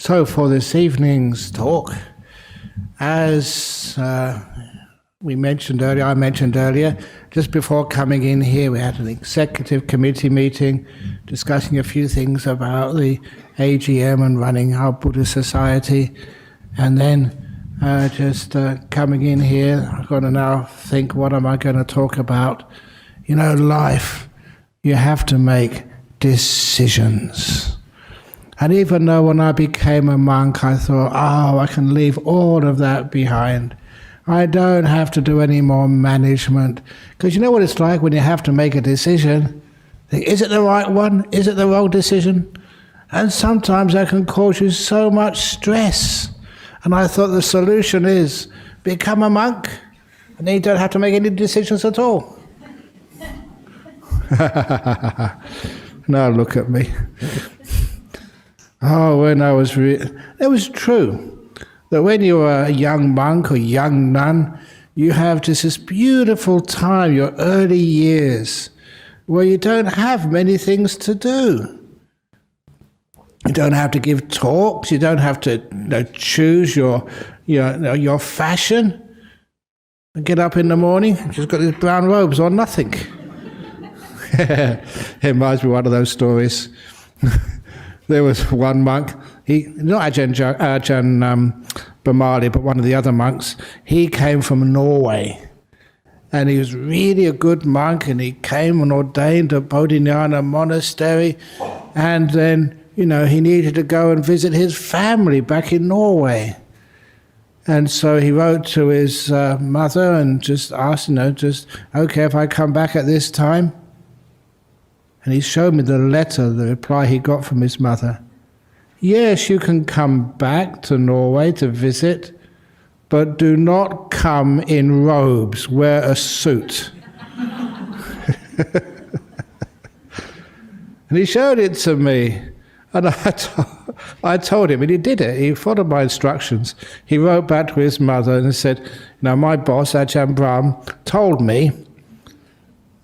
So for this evening's talk, as I mentioned earlier, just before coming in here, we had an executive committee meeting discussing a few things about the AGM and running our Buddhist society. And then just coming in here, I've got to now think, what am I going to talk about? You know, life, you have to make decisions. And even though when I became a monk, I thought, I can leave all of that behind. I don't have to do any more management. Because you know what it's like when you have to make a decision? Think, is it the right one? Is it the wrong decision? And sometimes that can cause you so much stress. And I thought the solution is become a monk, and then you don't have to make any decisions at all. Now look at me. When I was it was true that when you are a young monk or young nun, you have just this beautiful time, your early years, where you don't have many things to do. You don't have to give talks. You don't have to choose your fashion. Get up in the morning, just got these brown robes or nothing. It reminds me of one of those stories. There was one monk, not Ajahn Brahm, but one of the other monks. He came from Norway, and he was really a good monk, and he came and ordained at Bodhinyana monastery, and then, he needed to go and visit his family back in Norway. And so he wrote to his mother and just asked, okay, if I come back at this time. And he showed me the reply he got from his mother. Yes, you can come back to Norway to visit, but do not come in robes, wear a suit. And he showed it to me. And I told him, and he did it. He followed my instructions. He wrote back to his mother and said, my boss, Ajahn Brahm, told me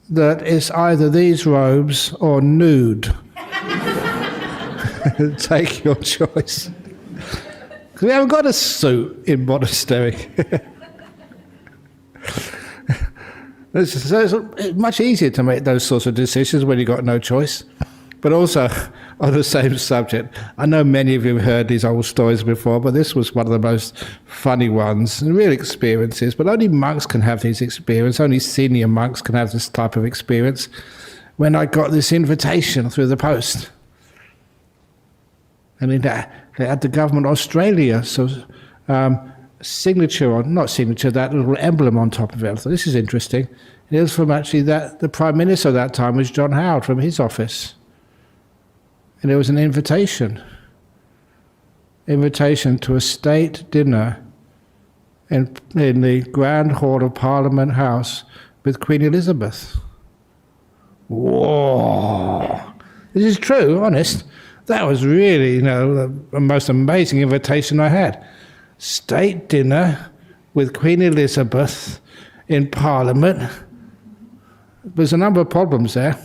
that it's either these robes or nude. Take your choice. Because we haven't got a suit in monastery. So it's much easier to make those sorts of decisions when you've got no choice. But also, on the same subject, I know many of you have heard these old stories before, but this was one of the most funny ones, and real experiences. But only monks can have these experiences, only senior monks can have this type of experience. When I got this invitation through the post, and they had the government of Australia, so signature, or not signature, that little emblem on top of it. So this is interesting. It was from actually the Prime Minister of that time was John Howard from his office. And there was an invitation to a state dinner in the Grand Hall of Parliament House with Queen Elizabeth. Whoa! This is true, honest. That was really, the most amazing invitation I had. State dinner with Queen Elizabeth in Parliament. There's a number of problems there.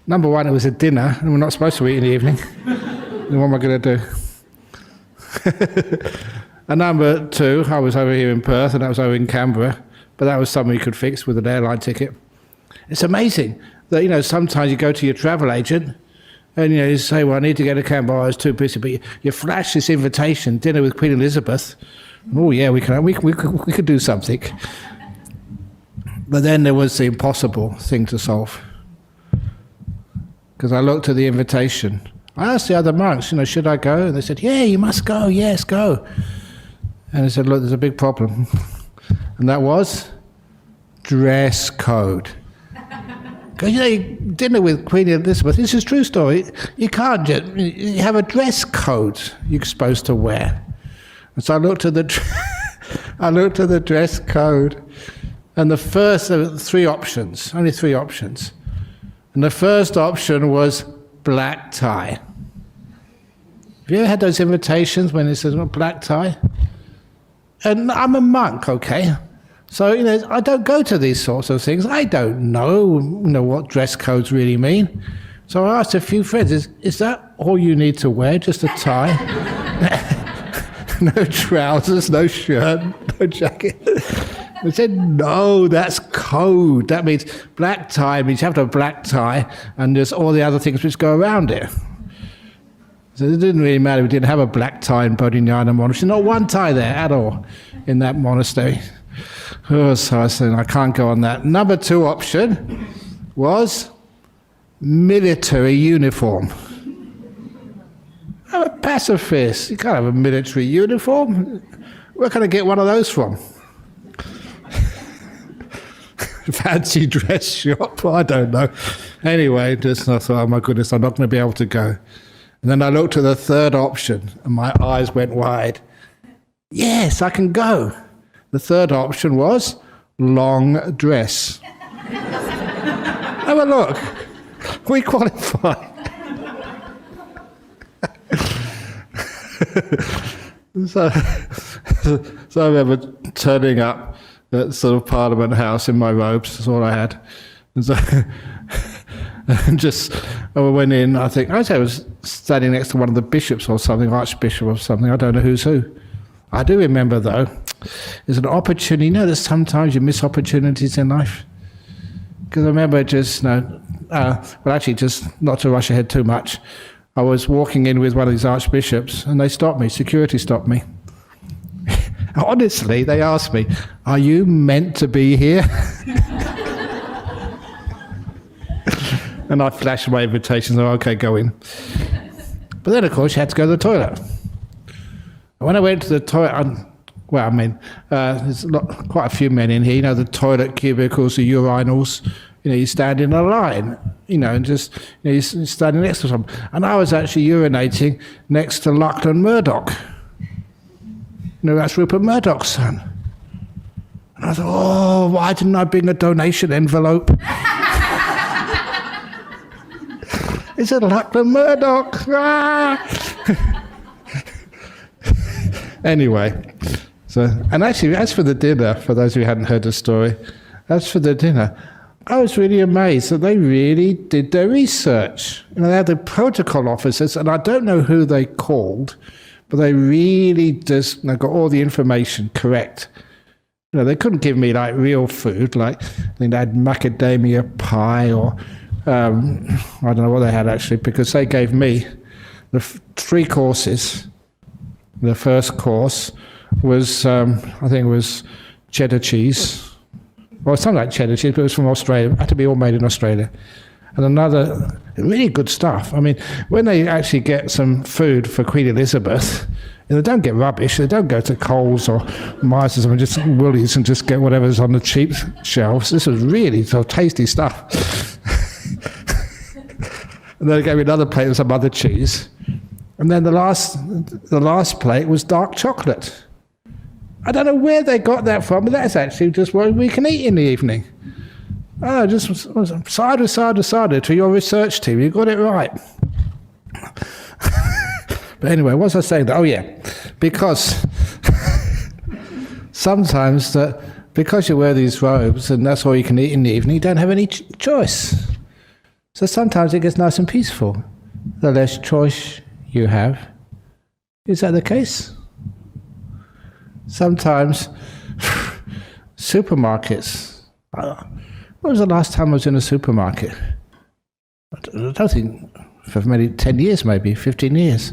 Number one, it was a dinner, and we're not supposed to eat in the evening. What am I going to do? And number two, I was over here in Perth, and that was over in Canberra, but that was something you could fix with an airline ticket. It's amazing that, sometimes you go to your travel agent, and, you say, well, I need to go to Canberra, I was too busy, but you flash this invitation, dinner with Queen Elizabeth. Oh, yeah, we could do something. But then there was the impossible thing to solve. Because I looked at the invitation. I asked the other monks, should I go? And they said, yeah, you must go, yes, go. And I said, look, there's a big problem. And that was dress code. Because, dinner with Queen Elizabeth, this is a true story. You can't you have a dress code you're supposed to wear. And so I looked at the dress code. And there were three options, only three options. And the first option was black tie. Have you ever had those invitations when it says black tie? And I'm a monk, okay? So, I don't go to these sorts of things. I don't know, what dress codes really mean. So I asked a few friends, is that all you need to wear, just a tie? No trousers, no shirt, no jacket. They said, no, that's code. That means black tie means you have to have a black tie, and there's all the other things which go around it. So it didn't really matter. We didn't have a black tie in Bodhinyana monastery. Not one tie there at all in that monastery. Oh, so I said, I can't go on that. Number 2 option was military uniform. I'm a pacifist. You can't have a military uniform. Where can I get one of those from? Fancy dress shop? I don't know. Anyway, just I thought, oh my goodness, I'm not going to be able to go. And then I looked at the 3rd option, and my eyes went wide. Yes, I can go. The 3rd option was long dress. Have a look. We qualify. So I remember turning up at sort of Parliament House in my robes. That's all I had. And so I went in. I was standing next to one of the bishops or something, archbishop or something. I don't know who's who. I do remember though, there's an opportunity. You know that sometimes you miss opportunities in life. Because I remember just not to rush ahead too much. I was walking in with one of these archbishops, and they stopped me. Security stopped me. Honestly, they asked me, "Are you meant to be here?" And I flashed my invitation, so okay, go in. But then, of course, you had to go to the toilet. And when I went to the toilet, there's quite a few men in here. You know, the toilet cubicles, the urinals. You know, you stand in a line. And just you're standing next to someone. And I was actually urinating next to Lachlan Murdoch. That's Rupert Murdoch's son. And I thought, oh, why didn't I bring a donation envelope? It's a Lachlan Murdoch. Ah! Anyway, and actually, as for the dinner, for those who hadn't heard the story, as for the dinner, I was really amazed that they really did their research. They had the protocol officers, and I don't know who they called, but they really just got all the information correct. They couldn't give me real food, they had macadamia pie or I don't know what they had actually, because they gave me the 3 courses. The first course was, I think it was cheddar cheese. Well, something like cheddar cheese, but it was from Australia. It had to be all made in Australia. And another, really good stuff. I mean, when they actually get some food for Queen Elizabeth, they don't get rubbish. They don't go to Coles or Mars or something, just Woolies and just get whatever's on the cheap shelves. This was really sort of tasty stuff. And then they gave me another plate with some other cheese. And then the last plate was dark chocolate. I don't know where they got that from, but that's actually just what we can eat in the evening. Oh, just side to your research team. You got it right. But anyway, what was I saying? Oh yeah, because sometimes because you wear these robes and that's all you can eat in the evening, you don't have any choice. So sometimes it gets nice and peaceful. The less choice you have. Is that the case? Sometimes supermarkets. When was the last time I was in a supermarket? I don't think for maybe 10 years, maybe 15 years.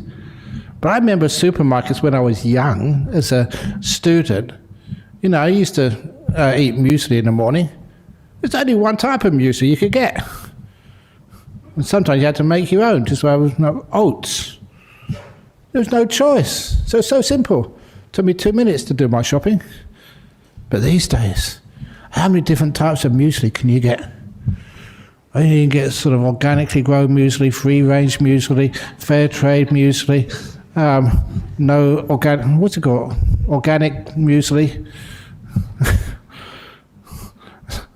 But I remember supermarkets when I was young, as a student. I used to eat muesli in the morning. There's only one type of muesli you could get. And sometimes you had to make your own, just where there was no oats. There was no choice. So it's so simple. It took me 2 minutes to do my shopping. But these days, how many different types of muesli can you get? You can get sort of organically grown muesli, free-range muesli, fair trade muesli, no organic, what's it called? Organic muesli.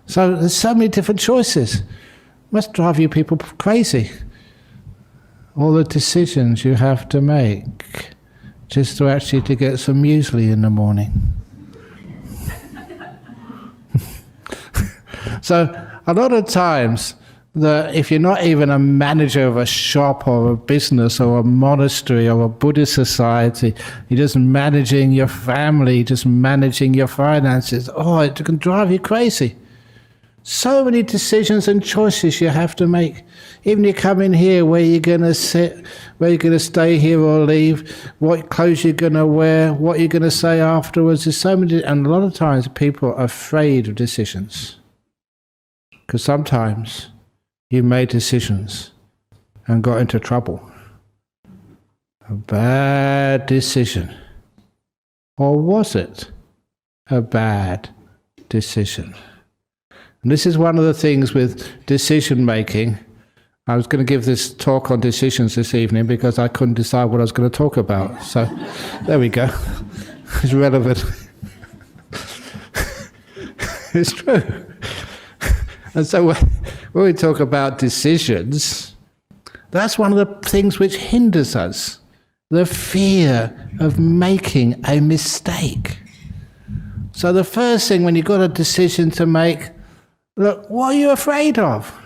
So there's so many different choices. Must drive you people crazy. All the decisions you have to make just to actually to get some muesli in the morning. So a lot of times that if you're not even a manager of a shop or a business or a monastery or a Buddhist society, you're just managing your family, just managing your finances, it can drive you crazy. So many decisions and choices you have to make. Even you come in here, where you're going to sit, where you're going to stay here or leave, what clothes you're going to wear, what you're going to say afterwards. There's so many, and a lot of times people are afraid of decisions. Because sometimes you made decisions and got into trouble. A bad decision. Or was it a bad decision? And this is one of the things with decision making. I was going to give this talk on decisions this evening because I couldn't decide what I was going to talk about. So there we go. It's relevant. It's true. And so when we talk about decisions, that's one of the things which hinders us. The fear of making a mistake. So the first thing when you've got a decision to make, look, what are you afraid of?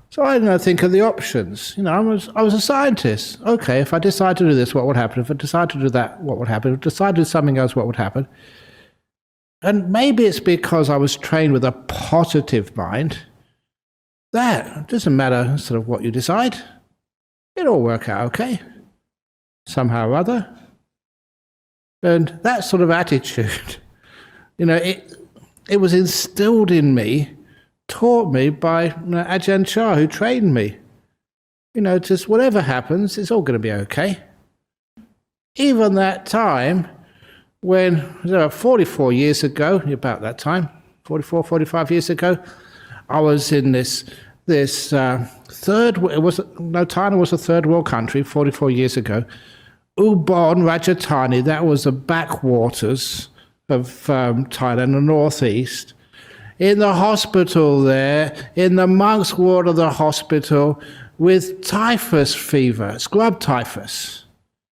So I think of the options. I was a scientist. Okay, if I decide to do this, what would happen? If I decide to do that, what would happen? If I decide to do something else, what would happen? And maybe it's because I was trained with a positive mind. That doesn't matter sort of what you decide. It'll all work out okay, somehow or other. And that sort of attitude, it was instilled in me, taught me by Ajahn Brahm, who trained me. Just whatever happens, it's all going to be okay. Even that time when, 44 years ago, about that time, 44, 45 years ago, I was in this third, Thailand was a third world country 44 years ago. Ubon Ratchathani, that was the backwaters of Thailand, the northeast. In the hospital there, in the monks' ward of the hospital, with typhus fever, scrub typhus.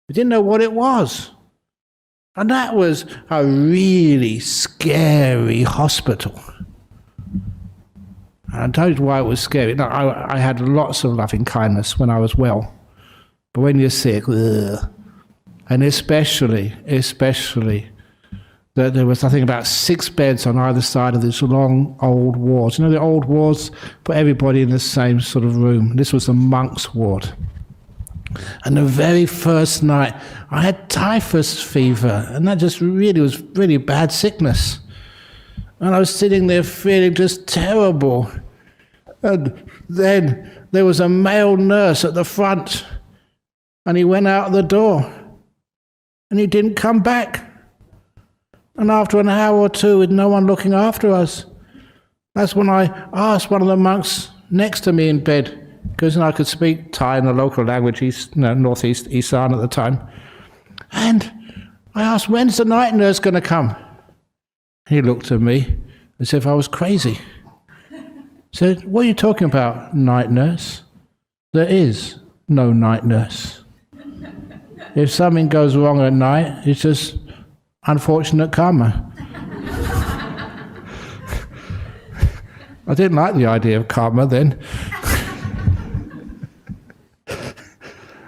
We didn't know what it was. And that was a really scary hospital. And I'll tell you why it was scary. I had lots of loving kindness when I was well. But when you're sick, ugh. And especially, that there was, I think, about 6 beds on either side of this long old wards. The old wards put everybody in the same sort of room. This was the monks' ward. And the very first night, I had typhus fever, and that just really was really bad sickness. And I was sitting there feeling just terrible. And then there was a male nurse at the front, and he went out the door, and he didn't come back. And after an hour or two, with no one looking after us, that's when I asked one of the monks next to me in bed, because I could speak Thai in the local language, northeast Isan at the time. And I asked, when's the night nurse going to come? He looked at me as if I was crazy. Said, what are you talking about, night nurse? There is no night nurse. If something goes wrong at night, it's just unfortunate karma. I didn't like the idea of karma then.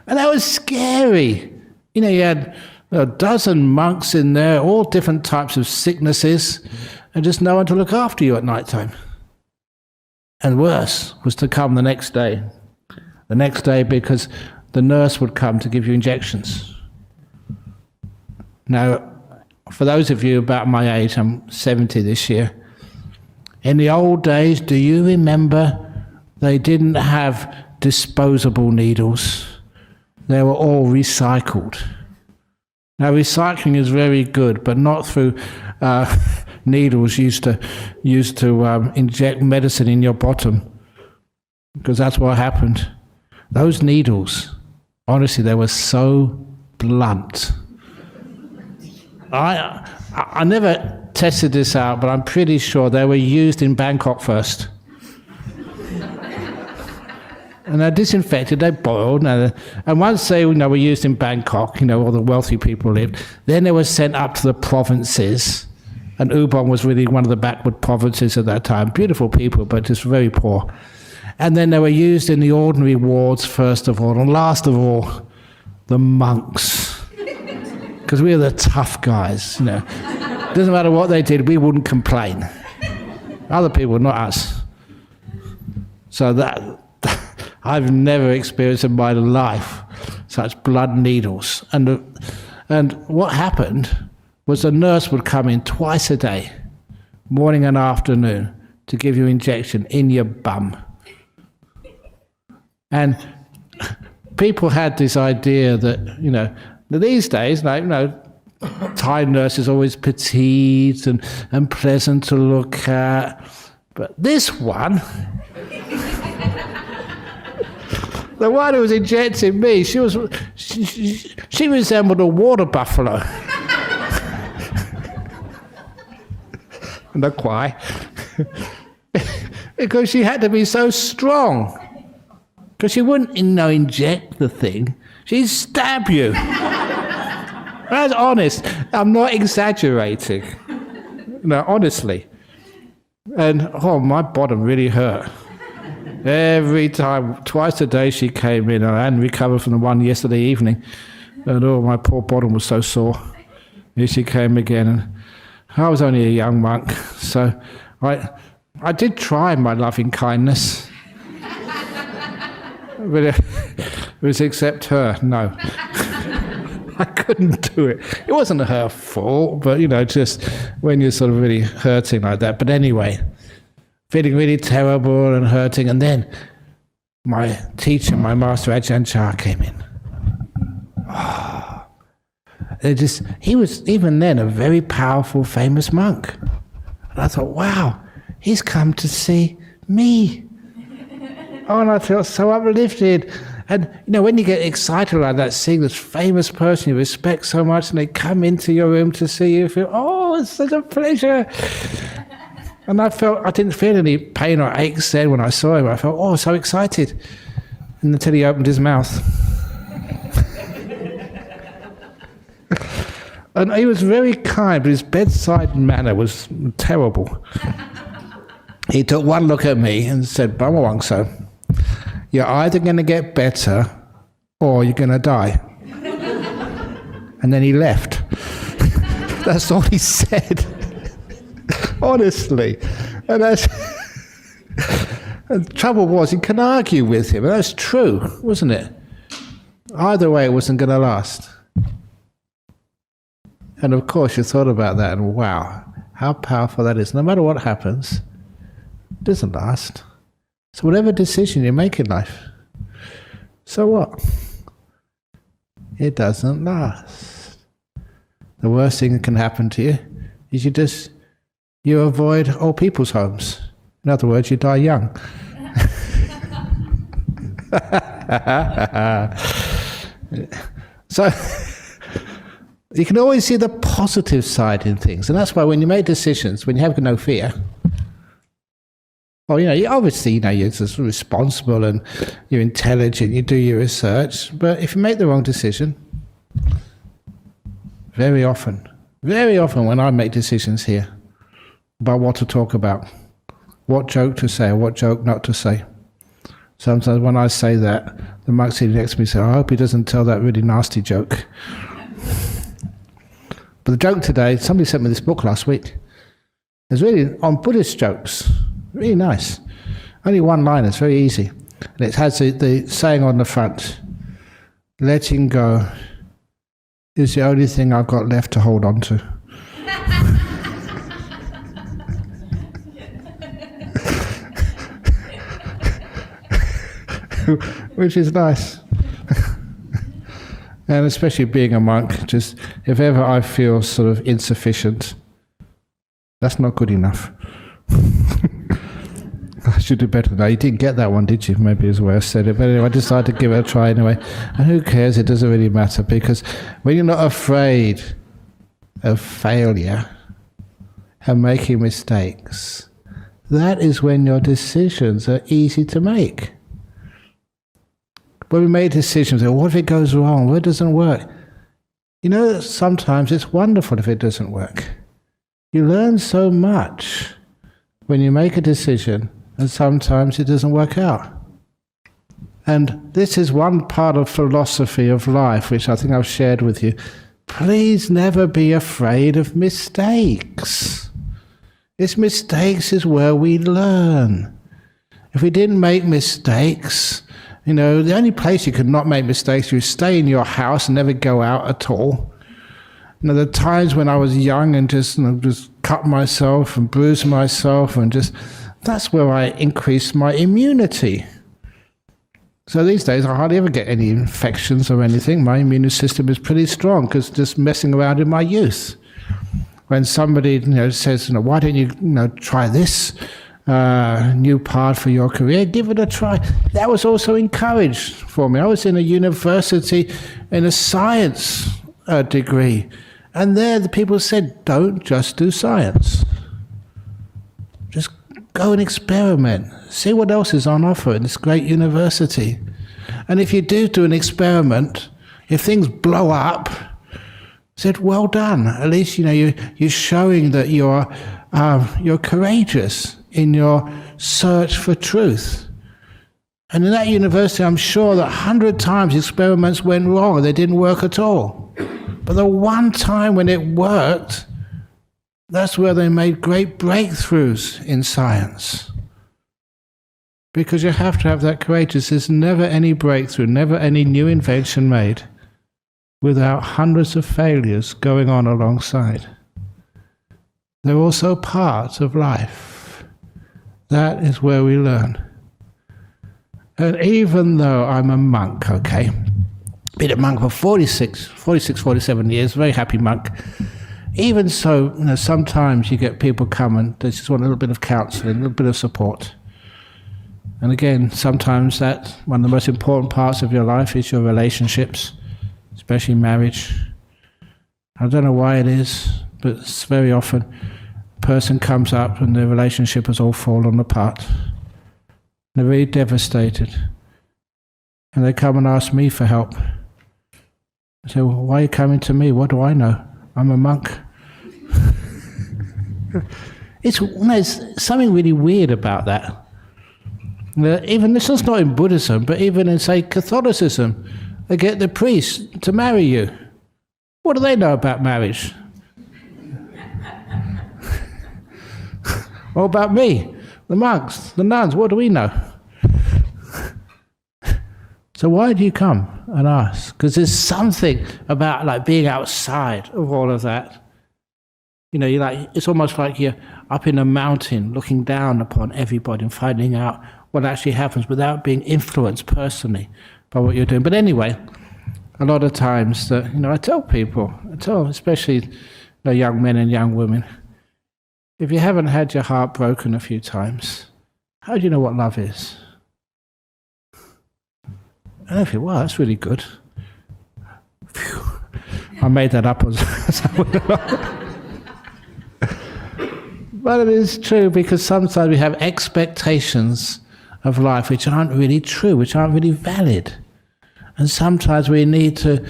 And that was scary. You had a dozen monks in there, all different types of sicknesses, and just no one to look after you at night time. And worse was to come the next day. The next day, because the nurse would come to give you injections. Now, for those of you about my age, I'm 70 this year. In the old days, do you remember they didn't have disposable needles? They were all recycled. Now, recycling is very good, but not through needles used to inject medicine in your bottom, because that's what happened. Those needles, honestly, they were so blunt. I never tested this out, but I'm pretty sure they were used in Bangkok first. And they're disinfected, they boiled, and once they were used in Bangkok, all the wealthy people lived, then they were sent up to the provinces, and Ubon was really one of the backward provinces at that time. Beautiful people, but just very poor. And then they were used in the ordinary wards first of all, and last of all, the monks. Because we were the tough guys, you know. Doesn't matter what they did, we wouldn't complain. Other people, not us. So that I've never experienced in my life such blood needles. And what happened was the nurse would come in twice a day, morning and afternoon, to give you injection in your bum. And people had this idea that, you know, these days, like, you know, Thai nurse is always petite and pleasant to look at. But this one, the one who was injecting me, she resembled a water buffalo. Not quite. Because she had to be so strong. Because she wouldn't, you know, inject the thing. She'd stab you. That's honest. I'm not exaggerating. No, honestly. And, oh, my bottom really hurt. Every time, twice a day she came in. I hadn't recovered from the one yesterday evening. And, oh, my poor bottom was so sore. Here she came again. And I was only a young monk, so I did try my loving kindness. But it was except her, no. I couldn't do it. It wasn't her fault, but, you know, just when you're sort of really hurting like that. But anyway, feeling really terrible and hurting. And then my teacher, my master, Ajahn Brahm, came in. Oh, he was, even then, a very powerful, famous monk. And I thought, wow, he's come to see me. Oh, and I felt so uplifted. And, you know, when you get excited like that, seeing this famous person you respect so much, and they come into your room to see you, feel, oh, it's such a pleasure. And I didn't feel any pain or aches then when I saw him. I felt, oh, so excited. And until he opened his mouth. And he was very kind, but his bedside manner was terrible. He took one look at me and said, "Bhamawangso, you're either going to get better or you're going to die." And then he left. That's all he said. Honestly. And the trouble was, you can argue with him, and that's true, wasn't it? Either way, it wasn't going to last. And of course, you thought about that, and wow, how powerful that is. No matter what happens, it doesn't last. So whatever decision you make in life, so what? It doesn't last. The worst thing that can happen to you is you avoid old people's homes. In other words, you die young. So you can always see the positive side in things, and that's why when you make decisions, when you have no fear, well, you know, obviously, you know, you're just responsible and you're intelligent, you do your research, but if you make the wrong decision, very often when I make decisions here about what to talk about, what joke to say or what joke not to say, sometimes when I say that, the monk sitting next to me says, "I hope he doesn't tell that really nasty joke." But the joke today, somebody sent me this book last week. It's really on Buddhist jokes. Really nice. Only one line, it's very easy. And it has the saying on the front, "Letting go is the only thing I've got left to hold on to." Which is nice. And especially being a monk, just if ever I feel sort of insufficient, that's not good enough. I should do better than that. You didn't get that one, did you? Maybe is the way I said it. But anyway, I decided to give it a try anyway. And who cares? It doesn't really matter, because when you're not afraid of failure and making mistakes, that is when your decisions are easy to make. When we make decisions, what if it goes wrong? What if it doesn't work? You know, sometimes it's wonderful if it doesn't work. You learn so much when you make a decision and sometimes it doesn't work out. And this is one part of philosophy of life, which I think I've shared with you. Please never be afraid of mistakes. Mistakes is where we learn. If we didn't make mistakes, the only place you could not make mistakes, you stay in your house and never go out at all. The times when I was young and just cut myself and bruised myself and that's where I increased my immunity. So these days I hardly ever get any infections or anything. My immune system is pretty strong because just messing around in my youth. When somebody says, why don't you try this new path for your career, give it a try. That was also encouraged for me. I was in a university in a science degree, and there the people said, don't just do science. Just go and experiment. See what else is on offer in this great university. And if you do an experiment, if things blow up, said, well done. At least you're showing that you're courageous in your search for truth. And in that university, I'm sure that 100 times experiments went wrong and they didn't work at all. But the one time when it worked, that's where they made great breakthroughs in science. Because you have to have that courageous. There's never any breakthrough, never any new invention made without hundreds of failures going on alongside. They're also part of life. That is where we learn. And even though I'm a monk, okay, been a monk for 47 years, very happy monk, even so, sometimes you get people come and they just want a little bit of counselling, a little bit of support. And again, sometimes that one of the most important parts of your life is your relationships, especially marriage. I don't know why it is, but it's very often a person comes up and their relationship has all fallen apart. They're very devastated. And they come and ask me for help. I say, well, why are you coming to me? What do I know? I'm a monk. It's something really weird about that. Even this is not in Buddhism, but even in, say, Catholicism, they get the priest to marry you. What do they know about marriage? What about me? The monks, the nuns, what do we know? So why do you come and ask? Because there's something about being outside of all of that. It's almost like you're up in a mountain looking down upon everybody and finding out what actually happens without being influenced personally by what you're doing. But anyway, a lot of times that I tell people, especially young men and young women, if you haven't had your heart broken a few times, how do you know what love is? And I think, wow, that's really good. Phew. I made that up. But it is true, because sometimes we have expectations of life which aren't really true, which aren't really valid. And sometimes we need to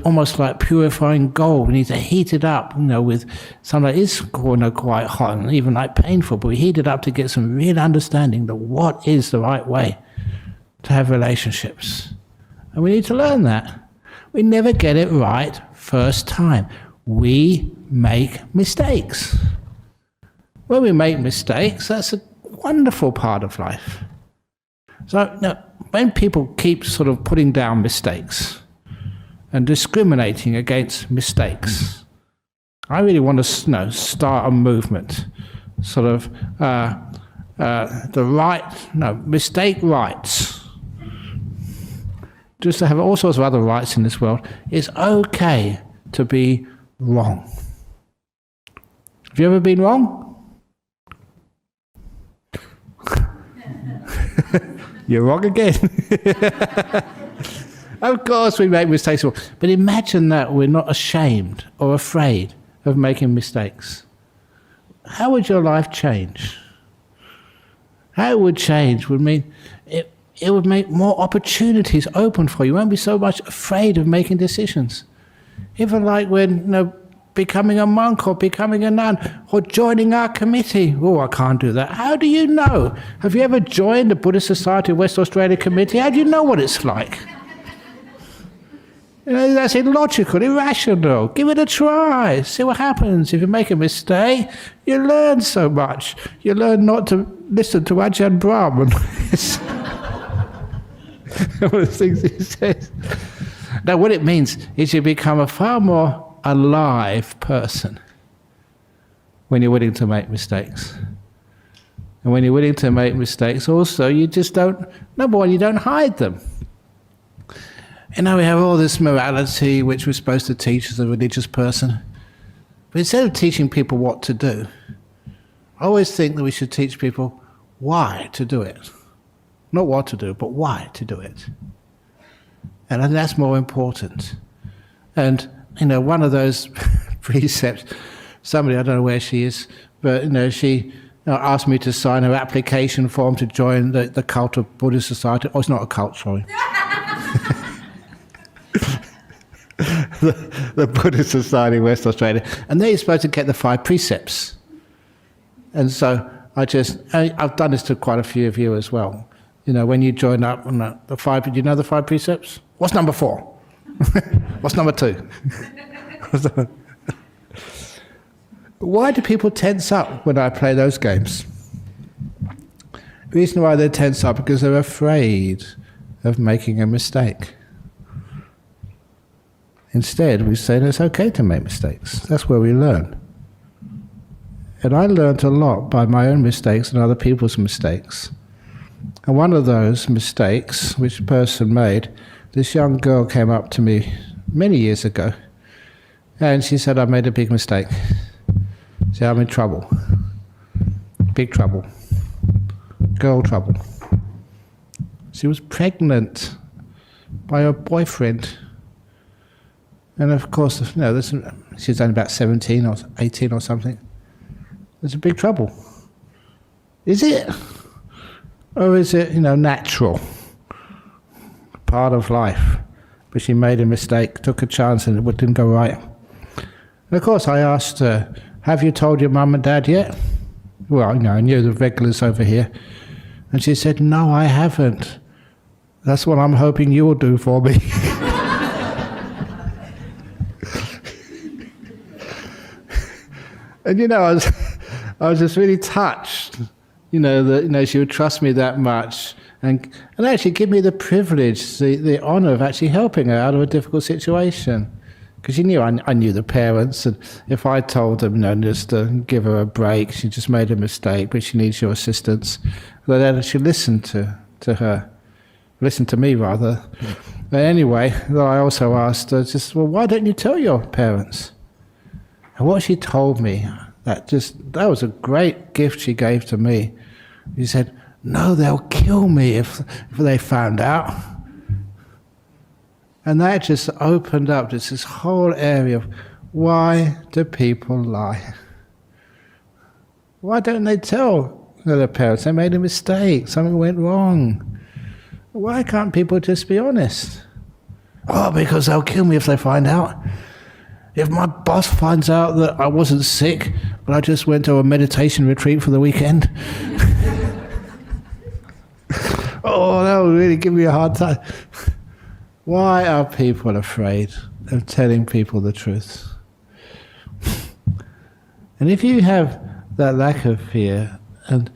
almost like purifying gold, we need to heat it up, with something that is quite hot and even painful, but we heat it up to get some real understanding that what is the right way to have relationships. And we need to learn that. We never get it right first time. We make mistakes. When we make mistakes, that's a wonderful part of life. So when people keep sort of putting down mistakes and discriminating against mistakes, I really want to start a movement, sort of mistake rights. Just to have all sorts of other rights in this world. It's okay to be wrong. Have you ever been wrong? You're wrong again. Of course we make mistakes, but imagine that we're not ashamed or afraid of making mistakes. How would your life change? How it would change would mean it would make more opportunities open for you. You won't be so much afraid of making decisions. Even like when becoming a monk or becoming a nun or joining our committee. Oh, I can't do that. How do you know? Have you ever joined the Buddhist Society of West Australia Committee? How do you know what it's like? You know, that's illogical, irrational. Give it a try. See what happens. If you make a mistake, you learn so much. You learn not to listen to Ajahn Brahm. All the things he says. Now, what it means is you become a far more alive person when you're willing to make mistakes. And when you're willing to make mistakes, also, you just don't, number one, you don't hide them. You know, we have all this morality which we're supposed to teach as a religious person. But instead of teaching people what to do, I always think that we should teach people why to do it. Not what to do, but why to do it. And I think that's more important. And, you know, one of those precepts, somebody, I don't know where she is, but, you know, she asked me to sign her application form to join the cult of Buddhist Society. Oh, it's not a cult, sorry. the Buddhist Society of West Australia. And there you're supposed to get the 5 precepts. And so I've done this to quite a few of you as well. You know, when you join up on the 5, do you know the 5 precepts? What's number 4? What's number 2? Why do people tense up when I play those games? The reason why they tense up is because they're afraid of making a mistake. Instead, we say it's okay to make mistakes. That's where we learn. And I learned a lot by my own mistakes and other people's mistakes. And one of those mistakes, which a person made, this young girl came up to me many years ago, and she said, I made a big mistake. She said, I'm in trouble. Big trouble. Girl trouble. She was pregnant by her boyfriend. And of course, you know, she was only about 17 or 18 or something. There's a big trouble. Is it? Or is it, you know, natural? Part of life. But she made a mistake, took a chance, and it didn't go right. And of course, I asked her, have you told your mum and dad yet? Well, you know, I knew the regulars over here. And she said, no, I haven't. That's what I'm hoping you will do for me. And, you know, I was just really touched, you know, that, you know, she would trust me that much and actually give me the privilege, the honour of actually helping her out of a difficult situation. Because she knew I knew the parents, and if I told them, you know, just to give her a break, she just made a mistake, but she needs your assistance, well, then she listened to her, listened to me rather. But anyway, I also asked her, just, well, why don't you tell your parents? And what she told me, that was a great gift she gave to me. She said, no, they'll kill me if they found out. And that just opened up this whole area of, why do people lie? Why don't they tell their parents they made a mistake, something went wrong? Why can't people just be honest? Oh, because they'll kill me if they find out. If my boss finds out that I wasn't sick, but I just went to a meditation retreat for the weekend, oh, that would really give me a hard time. Why are people afraid of telling people the truth? And if you have that lack of fear and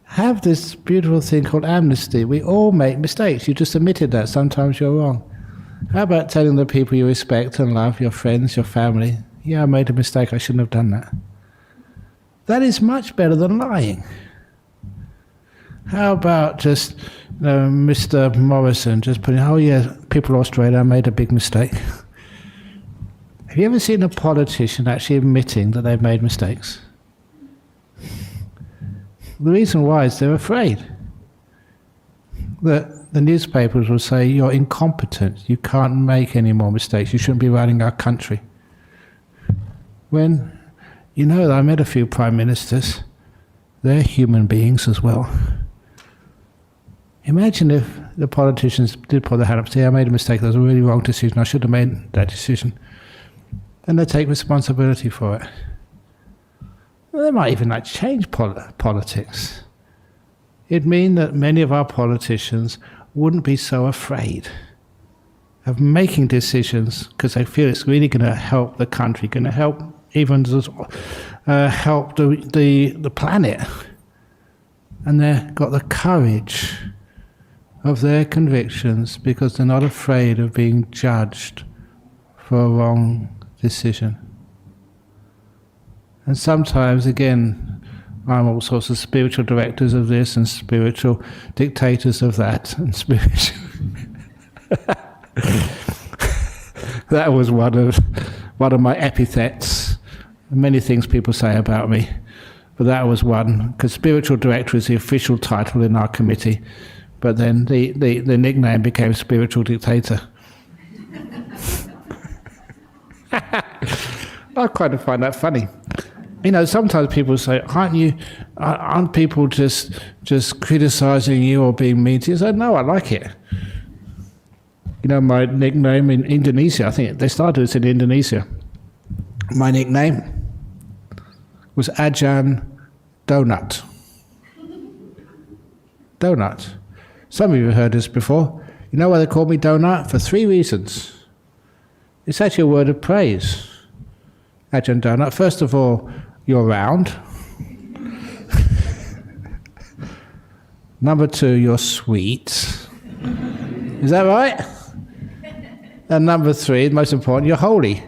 have this beautiful thing called amnesty, we all make mistakes. You just admitted that sometimes you're wrong. How about telling the people you respect and love, your friends, your family, yeah, I made a mistake, I shouldn't have done that. That is much better than lying. How about just, you know, Mr. Morrison just putting, oh yeah, people of Australia, I made a big mistake. Have you ever seen a politician actually admitting that they've made mistakes? The reason why is they're afraid. The newspapers will say, you're incompetent, you can't make any more mistakes, you shouldn't be running our country. When, you know, I met a few prime ministers, they're human beings as well. Imagine if the politicians did put their hand up and say, I made a mistake, that was a really wrong decision, I should have made that decision. and they take responsibility for it. Well, they might even change politics. It'd mean that many of our politicians wouldn't be so afraid of making decisions because they feel it's really going to help the country, going to help even help the planet. And they've got the courage of their convictions because they're not afraid of being judged for a wrong decision. And sometimes, again, I'm all sorts of spiritual directors of this and spiritual dictators of that, and spiritual... That was one of my epithets. Many things people say about me, but that was one, because spiritual director is the official title in our committee, but then the nickname became spiritual dictator. I kind of find that funny. You know, sometimes people say, aren't people just criticizing you or being mean to you? I say, no, I like it. You know, my nickname in Indonesia, I think they started this in Indonesia. My nickname was Ajahn Donut. Donut. Some of you have heard this before. You know why they call me Donut? For 3 reasons. It's actually a word of praise. Ajahn Donut. First of all, you're round. Number 2, you're sweet. Is that right? And number 3, most important, you're holy.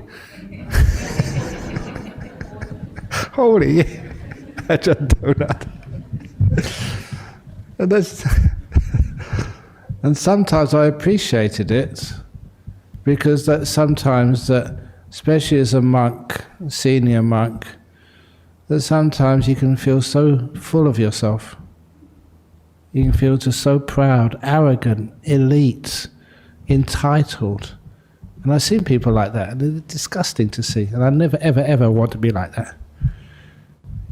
Holy. Ajahn Donut. And sometimes I appreciated it because sometimes, especially as a monk, senior monk, that sometimes you can feel so full of yourself. You can feel just so proud, arrogant, elite, entitled. And I've seen people like that, and it's disgusting to see. And I never, ever, ever want to be like that.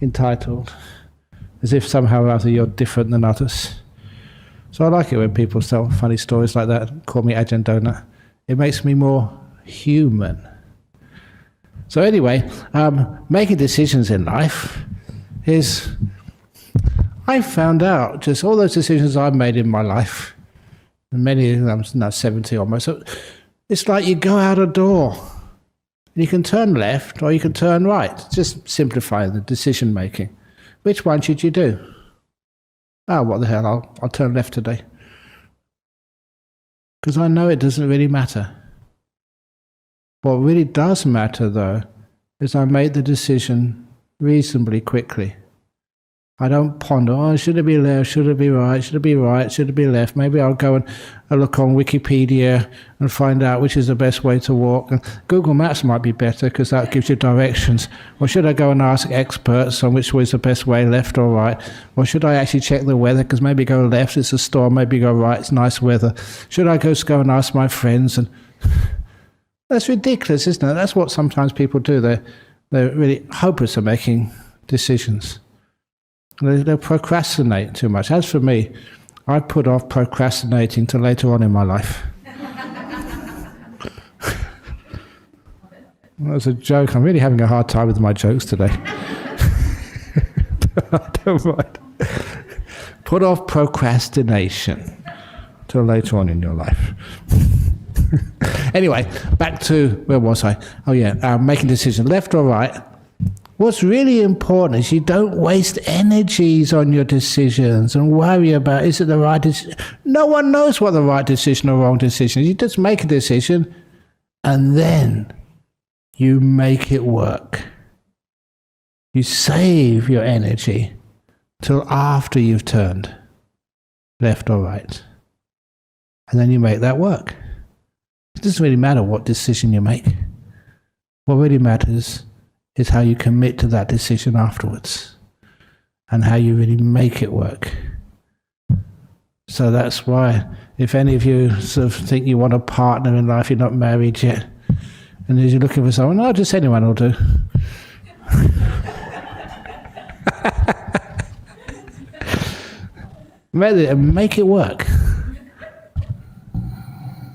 Entitled. As if somehow or other you're different than others. So I like it when people tell funny stories like that and call me Ajahn Donut. It makes me more human. So anyway, making decisions in life is... I found out just all those decisions I've made in my life, and many of them, I'm now 70 almost, so it's like you go out a door, and you can turn left or you can turn right, just simplifying the decision making. Which one should you do? Oh, what the hell, I'll turn left today. Because I know it doesn't really matter. What really does matter, though, is I make the decision reasonably quickly. I don't ponder, oh, should it be left, should it be right, should it be right, should it be left? Maybe I'll go and look on Wikipedia and find out which is the best way to walk. And Google Maps might be better because that gives you directions. Or should I go and ask experts on which way is the best way, left or right? Or should I actually check the weather because maybe go left, it's a storm, maybe go right, it's nice weather. Should I go and ask my friends? And that's ridiculous, isn't it? That's what sometimes people do. They're really hopeless at making decisions. They procrastinate too much. As for me, I put off procrastinating till later on in my life. That's a joke. I'm really having a hard time with my jokes today. Don't mind. Put off procrastination till later on in your life. Anyway, back to, where was I? Oh yeah, making decisions, left or right. What's really important is you don't waste energies on your decisions and worry about, is it the right decision? No one knows what the right decision or wrong decision is. You just make a decision and then you make it work. You save your energy till after you've turned left or right. And then you make that work. It doesn't really matter what decision you make. What really matters is how you commit to that decision afterwards and how you really make it work. So that's why, if any of you sort of think you want a partner in life, you're not married yet, and you're looking for someone, no, just anyone will do. Make it work.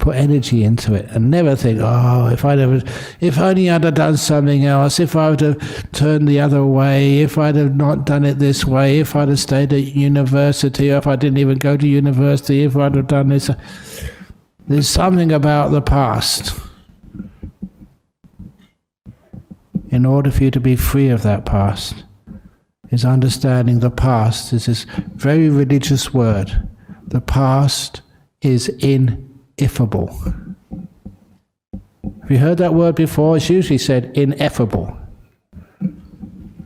put energy into it and never think, oh, if only I'd have done something else, if I would have turned the other way, if I'd have not done it this way, if I'd have stayed at university, or if I didn't even go to university, if I'd have done this. There's something about the past. In order for you to be free of that past, is understanding the past is this very religious word. The past is ineffable. Have you heard that word before? It's usually said ineffable.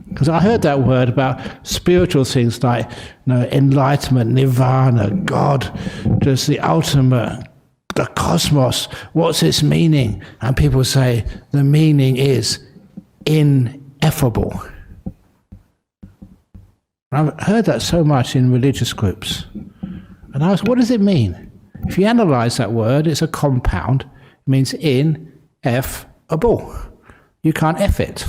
Because I heard that word about spiritual things like enlightenment, nirvana, God, just the ultimate, the cosmos. What's its meaning? And people say the meaning is ineffable. I've heard that so much in religious groups. And I asked, what does it mean? If you analyze that word, it's a compound. It means ineffable. You can't F it.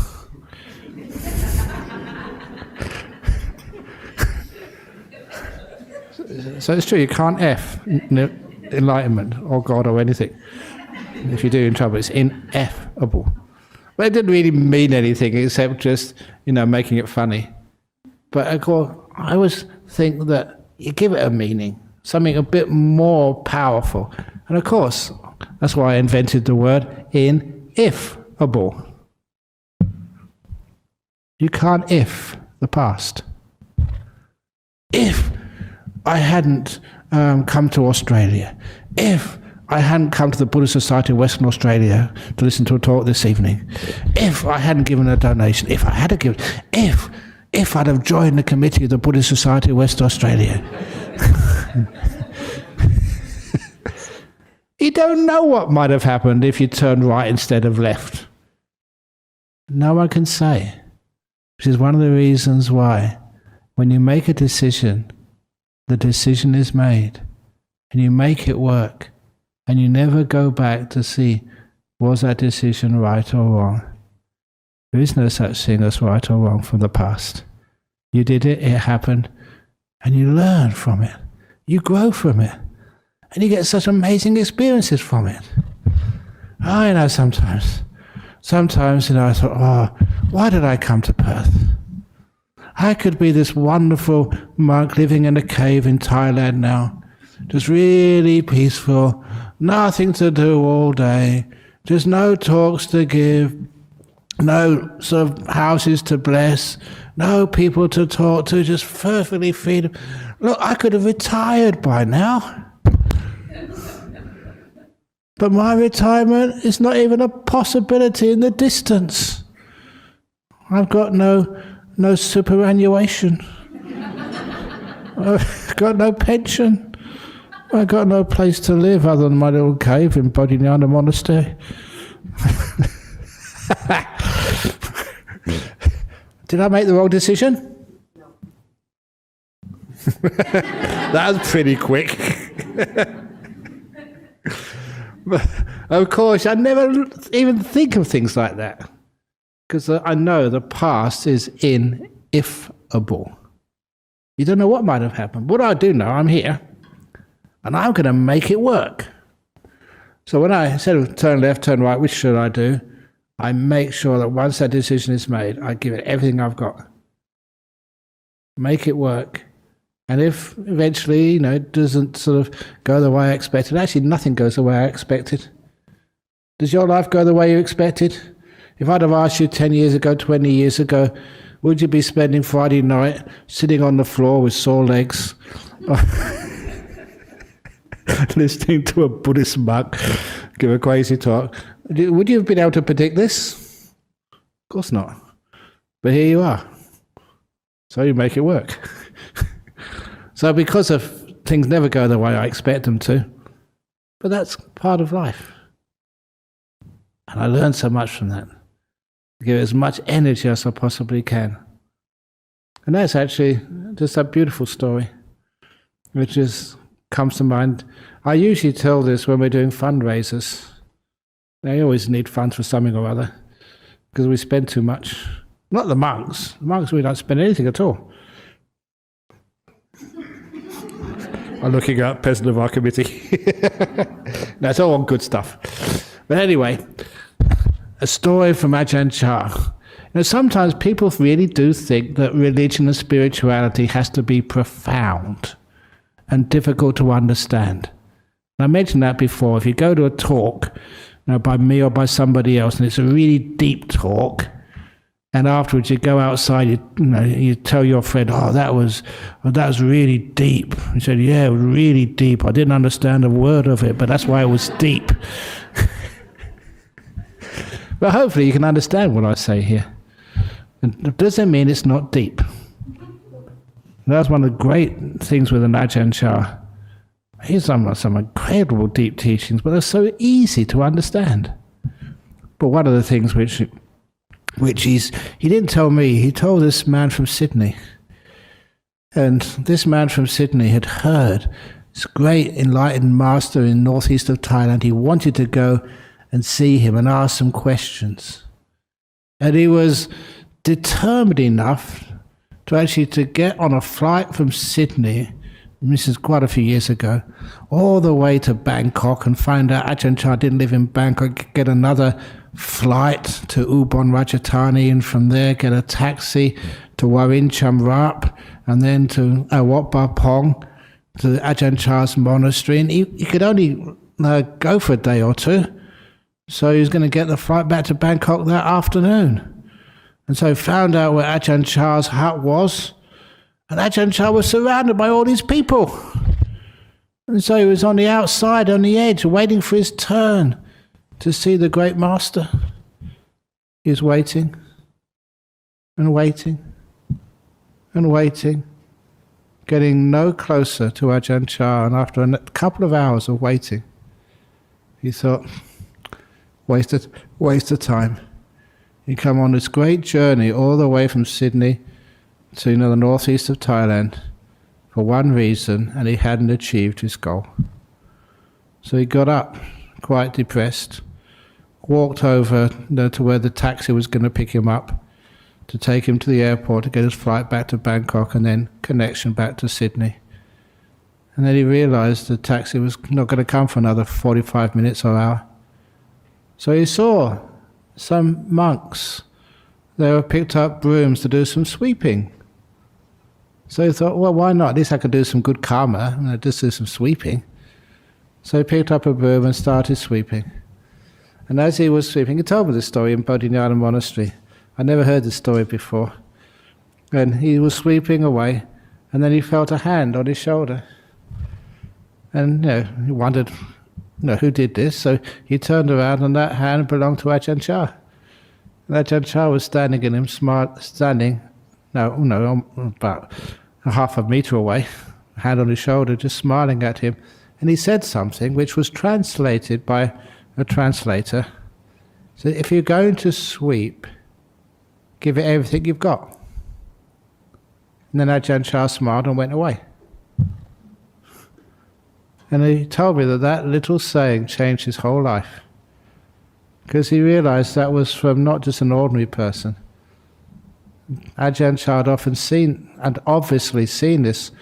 So it's true, you can't F enlightenment or God or anything. If you do, you're in trouble. It's ineffable. But it didn't really mean anything except just, making it funny. But of course, I always think that you give it a meaning, something a bit more powerful. And of course, that's why I invented the word ineffable. You can't if the past. If I hadn't come to Australia, if I hadn't come to the Buddhist Society of Western Australia to listen to a talk this evening, if I hadn't given a donation, if I had to give, if I'd have joined the committee of the Buddhist Society of West Australia. You don't know what might have happened if you turned right instead of left. No one can say. Which is one of the reasons why when you make a decision, the decision is made and you make it work and you never go back to see, was that decision right or wrong? There is no such thing as right or wrong from the past. You did it, it happened, and you learn from it. You grow from it. And you get such amazing experiences from it. Sometimes, I thought, oh, why did I come to Perth? I could be this wonderful monk living in a cave in Thailand now. Just really peaceful, nothing to do all day, just no talks to give, no sort of houses to bless, no people to talk to, just perfectly freedom. Look, I could have retired by now. But my retirement is not even a possibility in the distance. I've got no superannuation. I've got no pension. I've got no place to live other than my little cave in Bodhinyana Monastery. Did I make the wrong decision? That was pretty quick. But of course, I never even think of things like that. Because I know the past is ineffable. You don't know what might have happened. What I do know, I'm here. And I'm going to make it work. So when I said turn left, turn right, which should I do? I make sure that once that decision is made, I give it everything I've got. Make it work. And if eventually, it doesn't sort of go the way I expected, actually nothing goes the way I expected. Does your life go the way you expected? If I'd have asked you 10 years ago, 20 years ago, would you be spending Friday night sitting on the floor with sore legs, listening to a Buddhist monk give a crazy talk? Would you have been able to predict this? Of course not. But here you are. So you make it work. So because of things never go the way I expect them to, but that's part of life. And I learned so much from that. Give as much energy as I possibly can. And that's actually just a beautiful story, which just comes to mind. I usually tell this when we're doing fundraisers. They always need funds for something or other, because we spend too much. Not the monks. The monks, we don't spend anything at all. I'm looking at president of our committee. That's all good stuff. But anyway, a story from Ajahn Chah. Sometimes people really do think that religion and spirituality has to be profound and difficult to understand. And I mentioned that before. If you go to a talk, by me or by somebody else, and it's a really deep talk, and afterwards you go outside, you tell your friend, that was really deep. He said, yeah, it was really deep. I didn't understand a word of it, but that's why it was deep. But hopefully you can understand what I say here. And does that mean it's not deep? That's one of the great things with an Ajahn Chah. He's some incredible deep teachings, but they're so easy to understand. But one of the things which he didn't tell me, he told this man from Sydney. And this man from Sydney had heard this great enlightened master in northeast of Thailand. He wanted to go and see him and ask some questions. And he was determined enough to get on a flight from Sydney, this is quite a few years ago, all the way to Bangkok, and find out Ajahn Chah didn't live in Bangkok, get another flight to Ubon Ratchathani, and from there get a taxi to Warin Chamrap, and then to Wat Ba Pong, to Ajahn Chah's monastery. And he could only go for a day or two, so he was going to get the flight back to Bangkok that afternoon. And so he found out where Ajahn Chah's hut was, and Ajahn Chah was surrounded by all these people. And so he was on the outside, on the edge, waiting for his turn to see the great master. He was waiting, and waiting, and waiting, getting no closer to Ajahn Chah. And after a couple of hours of waiting, he thought, waste of time. He come on this great journey all the way from Sydney to the northeast of Thailand for one reason, and he hadn't achieved his goal. So he got up, quite depressed, walked over to where the taxi was going to pick him up, to take him to the airport to get his flight back to Bangkok and then connection back to Sydney. And then he realized the taxi was not going to come for another 45 minutes or hour. So he saw some monks. They were picked up brooms to do some sweeping. So he thought, well, why not? At least I could do some good karma, and I'd just do some sweeping. So he picked up a broom and started sweeping. And as he was sweeping, he told me this story in Bodhinyana Monastery. I never heard this story before. And he was sweeping away, and then he felt a hand on his shoulder. And he wondered, who did this? So he turned around, and that hand belonged to Ajahn Chah. And Ajahn Chah was standing about half a meter away, hand on his shoulder, just smiling at him. And he said something which was translated by a translator. So if you're going to sweep, give it everything you've got. And then Ajahn Chah smiled and went away. And he told me that little saying changed his whole life, because he realized that was from not just an ordinary person. Ajahn Chah had often seen, and obviously seen, this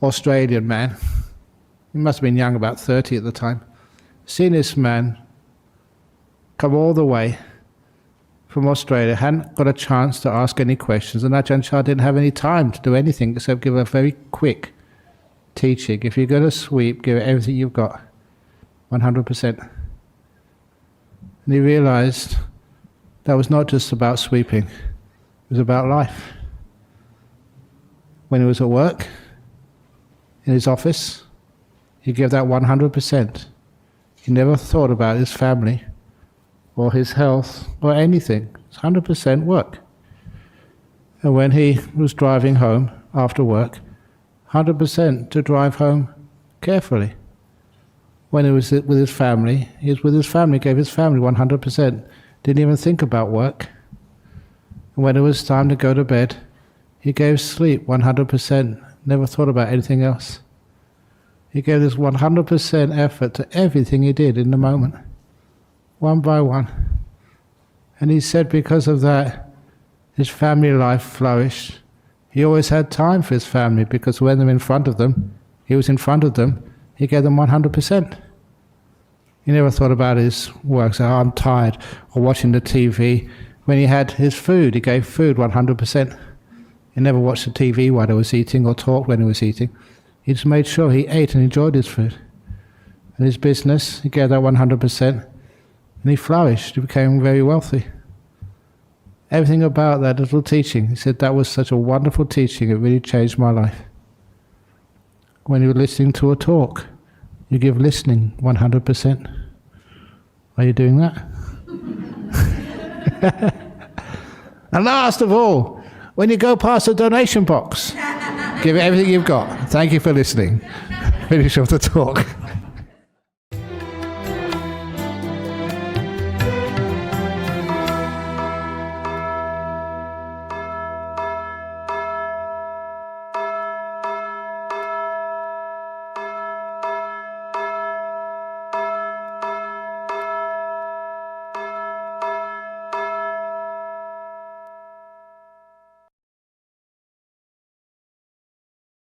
Australian man. He must have been young, about 30 at the time. Seen this man come all the way from Australia, hadn't got a chance to ask any questions, and Ajahn Chah didn't have any time to do anything except give a very quick teaching. If you're going to sweep, give it everything you've got, 100%. And he realized that was not just about sweeping, it was about life. When he was at work, in his office, he gave that 100%. He never thought about his family or his health or anything. It's 100% work. And when he was driving home after work, 100% to drive home carefully. When he was with his family, he was with his family, gave his family 100%. Didn't even think about work. And when it was time to go to bed, he gave sleep 100%. Never thought about anything else. He gave this 100% effort to everything he did in the moment, one by one. And he said because of that, his family life flourished. He always had time for his family, because when they're in front of them, he was in front of them, he gave them 100%. He never thought about his work, so I'm tired, or watching the TV. When he had his food, he gave food 100%. He never watched the TV while he was eating or talked when he was eating. He just made sure he ate and enjoyed his food. And his business, he gave that 100%, and he flourished, he became very wealthy. Everything about that little teaching, he said that was such a wonderful teaching, it really changed my life. When you're listening to a talk, you give listening 100%. Are you doing that? And last of all, when you go past the donation box, give it everything you've got. Thank you for listening. Finish off the talk.